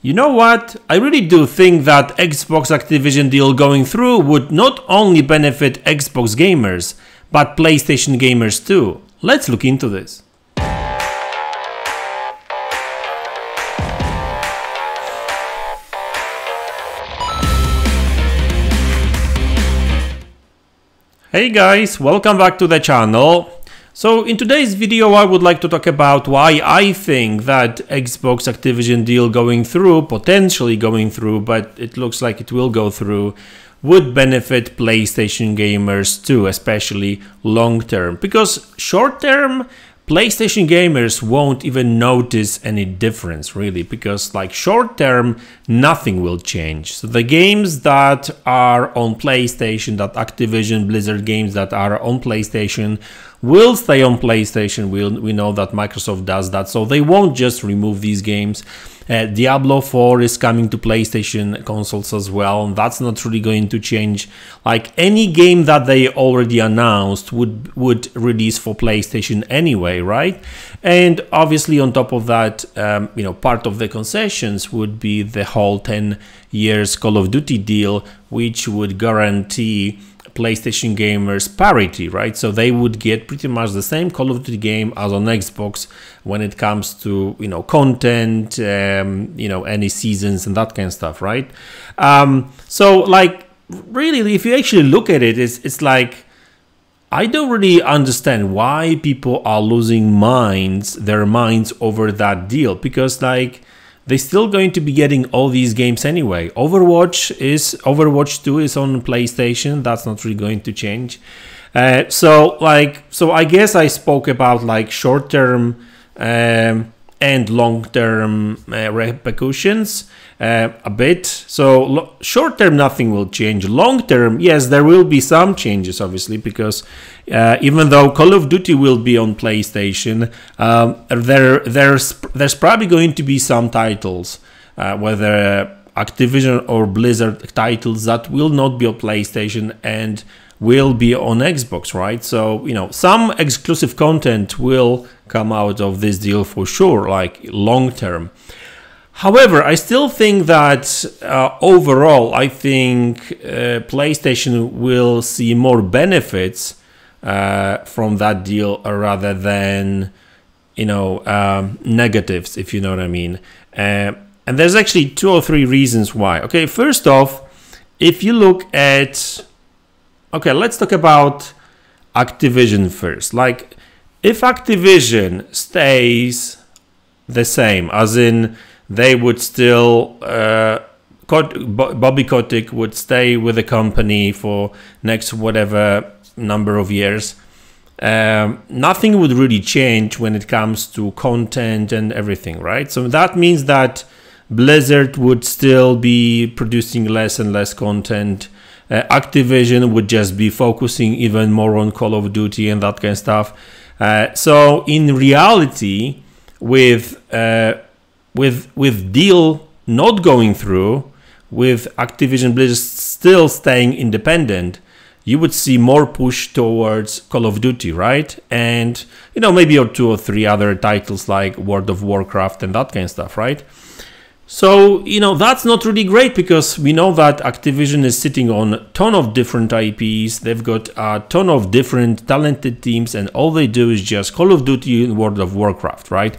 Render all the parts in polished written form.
You know what? I really do think that Xbox Activision deal going through would not only benefit Xbox gamers, but PlayStation gamers too. Let's look into this. Hey guys, welcome back to the channel. So in today's video I would like to talk about why I think that Xbox Activision deal going through, potentially going through, but it looks like it will go through, would benefit PlayStation gamers too, especially long term. Because short term, PlayStation gamers won't even notice any difference really, because like short term, nothing will change. So the games that are on PlayStation, that Activision, Blizzard games that are on PlayStation will stay on PlayStation. We know that Microsoft does that, so they won't just remove these games. Diablo 4 is coming to PlayStation consoles as well, and that's not really going to change. Like any game that they already announced would release for PlayStation anyway, right? And obviously on top of that, you know, part of the concessions would be the whole 10 years Call of Duty deal, which would guarantee PlayStation gamers parity, right? So they would get pretty much the same Call of Duty game as on Xbox when it comes to, you know, content, you know, any seasons and that kind of stuff, right? So like really, if you actually look at it, it's like I don't really understand why people are losing their minds over that deal, because like they're still going to be getting all these games anyway. Overwatch 2 is on PlayStation. That's not really going to change. So I guess I spoke about like short-term and long-term repercussions a bit. So short-term, nothing will change. Long-term, yes, there will be some changes, obviously, because even though Call of Duty will be on PlayStation, there's probably going to be some titles, whether Activision or Blizzard titles, that will not be on PlayStation and will be on Xbox, right? So, you know, some exclusive content will come out of this deal for sure, like long term. However, I still think that overall, I think PlayStation will see more benefits from that deal rather than, you know, negatives, if you know what I mean. And there's actually 2 or 3 reasons why. Okay, first off, if you look at, okay, let's talk about Activision first. Like, if Activision stays the same, as in they would still, Bobby Kotick would stay with the company for next whatever number of years, nothing would really change when it comes to content and everything, right? So that means that Blizzard would still be producing less and less content. Activision would just be focusing even more on Call of Duty and that kind of stuff. So in reality, with deal not going through, with Activision Blizzard still staying independent, you would see more push towards Call of Duty, right? And, you know, maybe 2 or 3 other titles like World of Warcraft and that kind of stuff, right? So, you know, that's not really great, because we know that Activision is sitting on a ton of different IPs. They've got a ton of different talented teams, and all they do is just Call of Duty and World of Warcraft, right?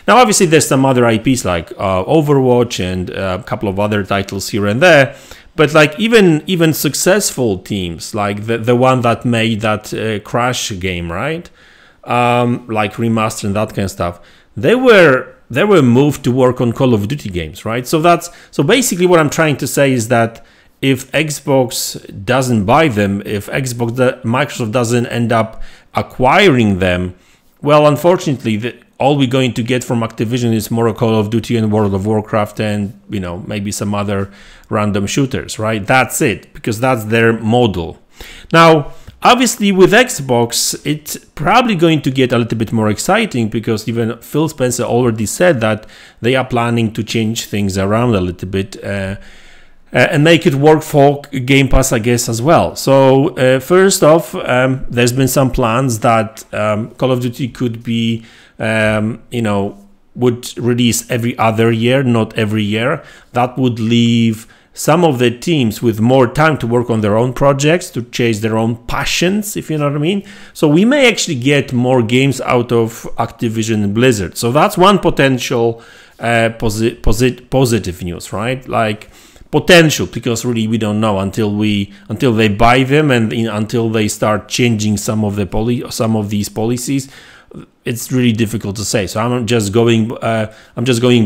Now, obviously, there's some other IPs like Overwatch and a couple of other titles here and there. But like even successful teams, like the one that made that Crash game, right? Like remaster and that kind of stuff, they were moved to work on Call of Duty games, right? So basically what I'm trying to say is that if Xbox doesn't buy them, if Microsoft doesn't end up acquiring them, well, unfortunately, all we're going to get from Activision is more Call of Duty and World of Warcraft and, you know, maybe some other random shooters, right? That's it, because that's their model. Now, obviously with Xbox, it's probably going to get a little bit more exciting, because even Phil Spencer already said that they are planning to change things around a little bit and make it work for Game Pass, I guess, as well. So first off, there's been some plans that Call of Duty could be, you know, would release every other year, not every year. That would leave some of the teams with more time to work on their own projects, to chase their own passions, if you know what I mean. So we may actually get more games out of Activision and Blizzard. So that's one potential positive news, right? Like potential, because really we don't know until they buy them and until they start changing some of these policies. It's really difficult to say. So I'm just going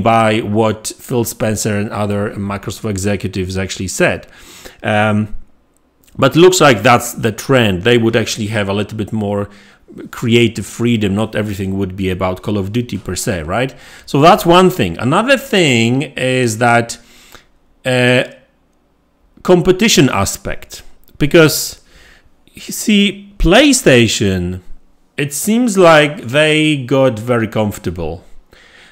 by what Phil Spencer and other Microsoft executives actually said. But looks like that's the trend. They would actually have a little bit more creative freedom. Not everything would be about Call of Duty per se, right? So that's one thing. Another thing is that competition aspect, because you see, PlayStation, it seems like they got very comfortable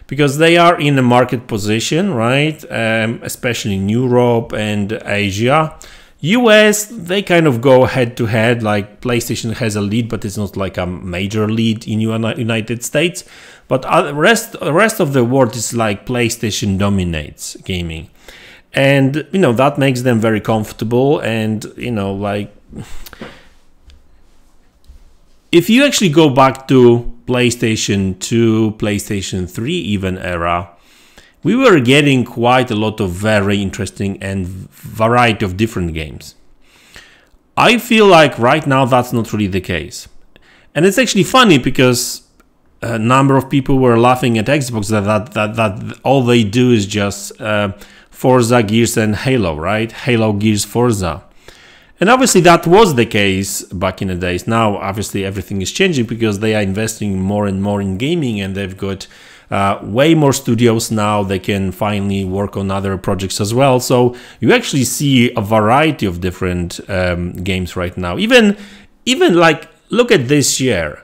because they are in a market position, right? Especially in Europe and Asia. US, they kind of go head to head, like PlayStation has a lead, but it's not like a major lead in United States. But the rest of the world is like PlayStation dominates gaming. And, you know, that makes them very comfortable. And, you know, like, if you actually go back to PlayStation 2, PlayStation 3 even era, we were getting quite a lot of very interesting and variety of different games. I feel like right now that's not really the case. And it's actually funny because a number of people were laughing at Xbox that all they do is just Forza, Gears and Halo, right? Halo, Gears, Forza. And obviously that was the case back in the days. Now, obviously, everything is changing because they are investing more and more in gaming, and they've got way more studios now. They can finally work on other projects as well. So you actually see a variety of different games right now. Even like, look at this year.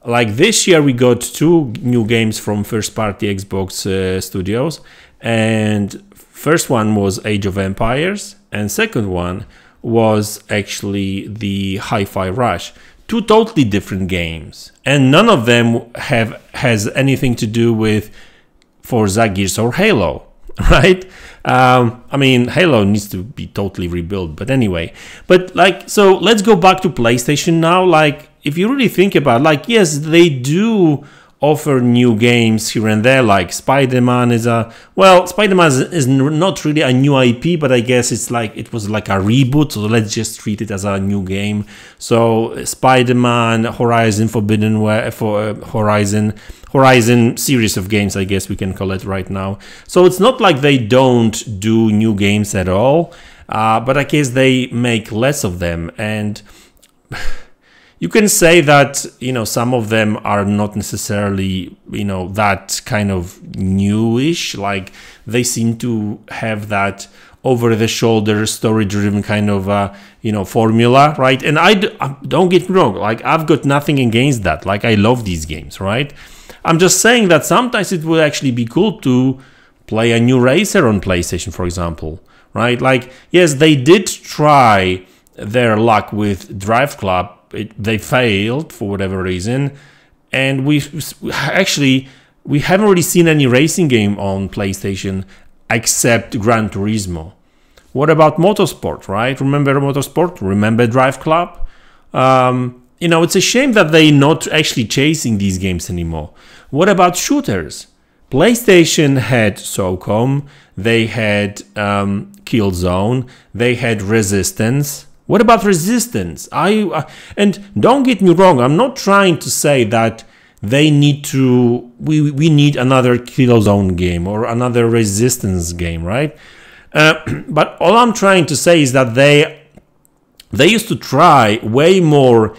Like this year, we got 2 new games from first-party Xbox studios. And first one was Age of Empires, and second one was actually the Hi-Fi Rush. 2 totally different games, and none of them has anything to do with Forza, Gears or Halo, right? I mean, Halo needs to be totally rebuilt, but anyway. But like, so let's go back to PlayStation now. Like, if you really think about it, like, yes, they do offer new games here and there, like Spider-Man is Spider-Man is not really a new IP, but I guess it was like a reboot, so let's just treat it as a new game. So Spider-Man, Horizon Forbidden West, Horizon series of games, I guess we can call it right now. So it's not like they don't do new games at all, but I guess they make less of them. And you can say that, you know, some of them are not necessarily, you know, that kind of newish. Like, they seem to have that over-the-shoulder, story-driven kind of, you know, formula, right? And don't get me wrong, like, I've got nothing against that. Like, I love these games, right? I'm just saying that sometimes it would actually be cool to play a new racer on PlayStation, for example, right? Like, yes, they did try their luck with Drive Club. They failed for whatever reason, and we haven't really seen any racing game on PlayStation except Gran Turismo. What about Motorsport, right? Remember Motorsport? Remember Drive Club? You know, it's a shame that they're not actually chasing these games anymore. What about shooters? PlayStation had SOCOM, they had Killzone, they had Resistance. What about Resistance? And don't get me wrong, I'm not trying to say that they need to, we need another Killzone game or another Resistance game, right? But all I'm trying to say is that they used to try way more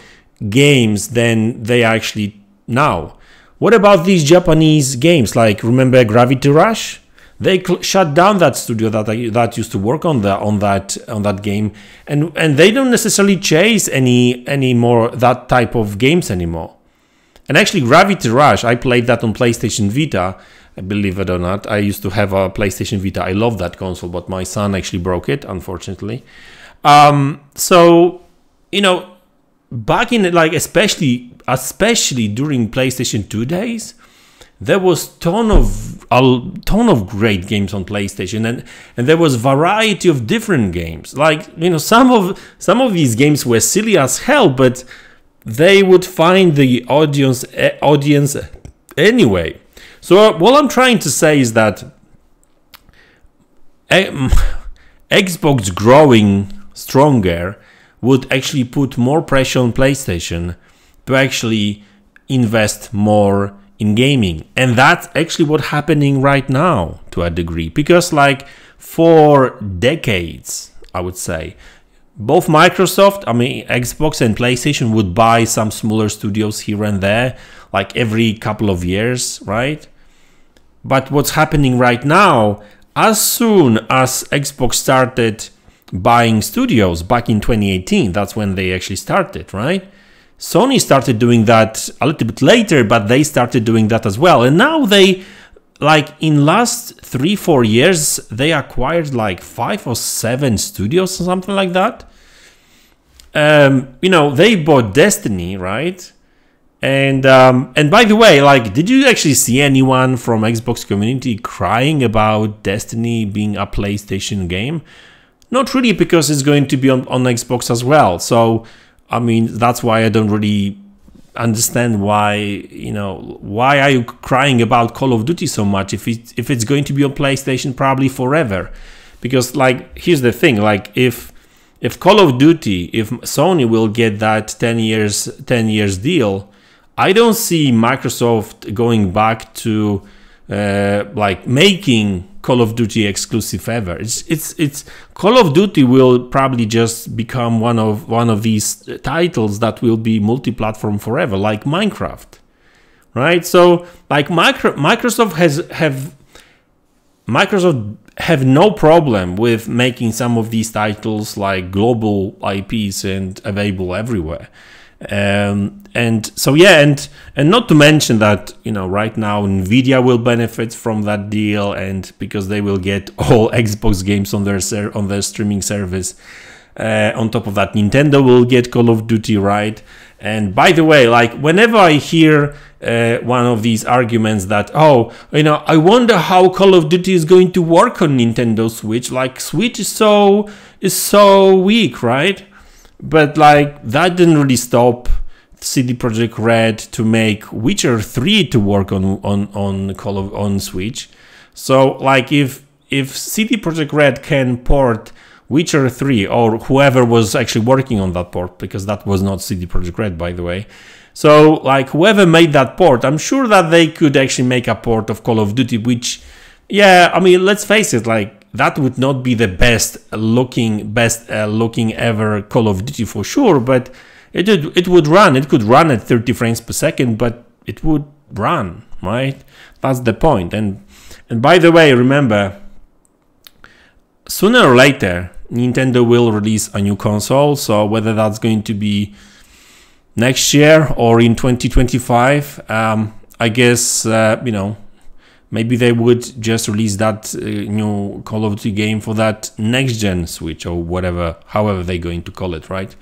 games than they actually now. What about these Japanese games? Like, remember Gravity Rush? They shut down that studio that used to work on that game, and they don't necessarily chase any more that type of games anymore. And actually, Gravity Rush, I played that on PlayStation Vita. Believe it or not, I used to have a PlayStation Vita. I love that console, but my son actually broke it, unfortunately. So, you know, back in, like, especially during PlayStation 2 days, there was a ton of great games on PlayStation, and there was variety of different games. Like, you know, some of these games were silly as hell, but they would find the audience anyway. So what I'm trying to say is that Xbox growing stronger would actually put more pressure on PlayStation to actually invest more in gaming. And that's actually what's happening right now to a degree, because like for decades, I would say, both Microsoft, I mean Xbox and PlayStation would buy some smaller studios here and there, like every couple of years, right? But what's happening right now, as soon as Xbox started buying studios back in 2018, that's when they actually started, right? Sony started doing that a little bit later, but they started doing that as well. And now they, like in last 3-4 years, they acquired like 5 or 7 studios or something like that. You know, they bought Destiny, right? And by the way, like, did you actually see anyone from Xbox community crying about Destiny being a PlayStation game? Not really, because it's going to be on Xbox as well. So, I mean, that's why I don't really understand why, you know, why are you crying about Call of Duty so much if it's going to be on PlayStation probably forever? Because, like, here's the thing, like, if Call of Duty, if Sony will get that 10 years deal, I don't see Microsoft going back to like making Call of Duty exclusive ever. It's Call of Duty will probably just become one of these titles that will be multi-platform forever, like Minecraft, right? So like Microsoft have no problem with making some of these titles like global IPs and available everywhere. And so yeah, and not to mention that, you know, right now Nvidia will benefit from that deal, and because they will get all Xbox games on their streaming service. On top of that, Nintendo will get Call of Duty, right? And by the way, like whenever I hear one of these arguments that, oh, you know, I wonder how Call of Duty is going to work on Nintendo Switch, like Switch is so weak, right? But like that didn't really stop CD Projekt Red to make Witcher 3 to work on Switch. So like if CD Projekt Red can port Witcher 3, or whoever was actually working on that port, because that was not CD Projekt Red, by the way. So like whoever made that port, I'm sure that they could actually make a port of Call of Duty, which, yeah, I mean, let's face it, like that would not be the best looking ever Call of Duty for sure, but it would run. It could run at 30 frames per second, but it would run, right? That's the point. And by the way, remember, sooner or later, Nintendo will release a new console. So whether that's going to be next year or in 2025, I guess, you know, maybe they would just release that new Call of Duty game for that next-gen Switch or whatever, however they're going to call it, right?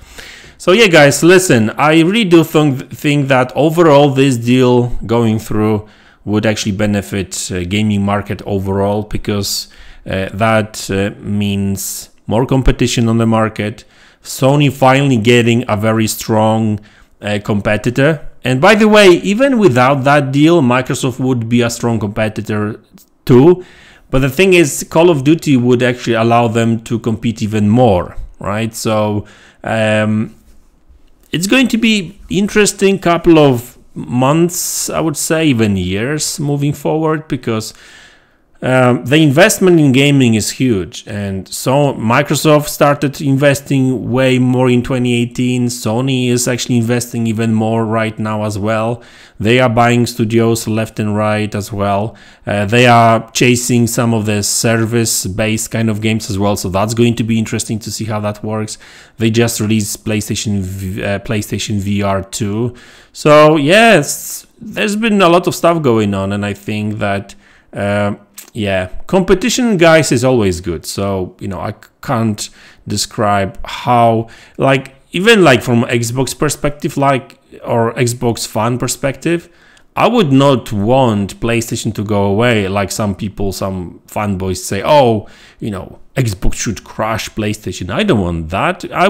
So yeah, guys, listen, I really do think that overall this deal going through would actually benefit gaming market overall, because that means more competition on the market, Sony finally getting a very strong competitor. And by the way, even without that deal, Microsoft would be a strong competitor too. But the thing is, Call of Duty would actually allow them to compete even more, right? So it's going to be interesting couple of months, I would say, even years moving forward, because the investment in gaming is huge, and so Microsoft started investing way more in 2018. Sony is actually investing even more right now as well. They are buying studios left and right as well. They are chasing some of the service-based kind of games as well, so that's going to be interesting to see how that works. They just released PlayStation VR 2. So yes, there's been a lot of stuff going on, and I think that yeah, competition, guys, is always good. So, you know, I can't describe how, like, even like from Xbox perspective, like, or Xbox fan perspective, I would not want PlayStation to go away, like some people, some fanboys say, oh, you know, Xbox should crush PlayStation. I don't want that. I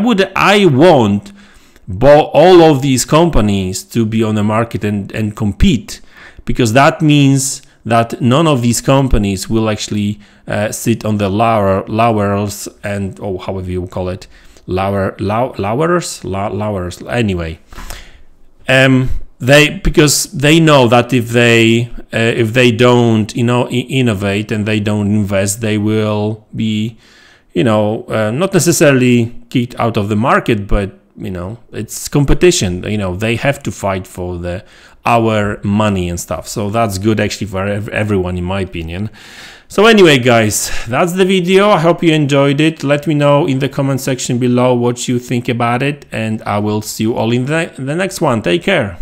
want all of these companies to be on the market and compete, because that means that none of these companies will actually sit on the laurels and, or however you call it, laurels. Anyway, because they know that if they don't, you know, innovate and they don't invest, they will be, you know, not necessarily kicked out of the market, but you know, it's competition. You know, they have to fight for our money and stuff. So that's good actually for everyone, in my opinion. So anyway, guys, that's the video. I hope you enjoyed it. Let me know in the comment section below what you think about it, and I will see you all in the next one. Take care.